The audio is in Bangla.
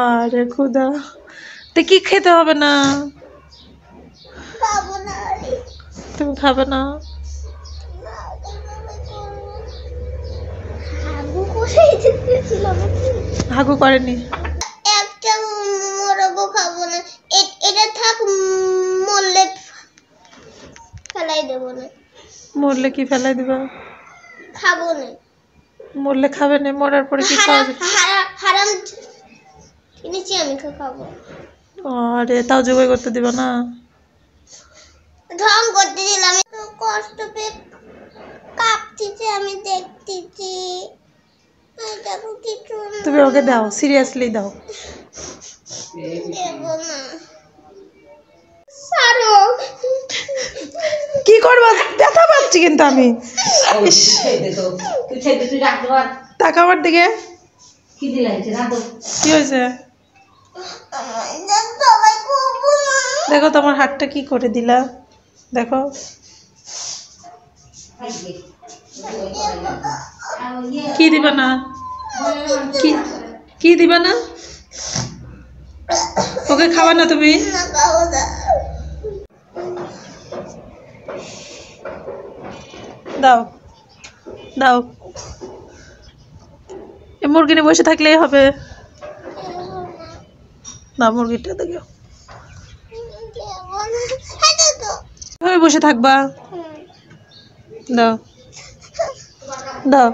আরে খুদা, তো কি খেতে হবে না? তুমি খাবে না? হাগু করেনি। একটা মোরগও খাবো না, এটা থাক, মরলে ফেলাই দেবো না। মরলে কি ফেলাই দিবা? খাবো না। মরলে খাবে না? মরার পরে কি খাওয়া যাবে? হারাম কিনেছি, আমি খাবো। আরে তাও জবাই করতে দিবা না? ঢং করতে দিলাম, কষ্ট পেয়ে কাঁপতেছে, আমি দেখতেছি। তুমি ওকে দাও, সিরিয়াসলি দাও। দেবো না। সারো। কি করবা? ব্যথা পাচ্ছি কিন্তু আমি। টাকা আমার দিকে কি হয়েছে? দেখো তোমার হাতটা কি করে দিলা, দেখো। কি দিবা না? কি দিবা না? ওকে খাবা না তুমি? দাও দাও, এই মুরগি নিয়ে বসে থাকলেই হবে না? মুরগিটা দেখো, বসে থাকবা। দাও দাও।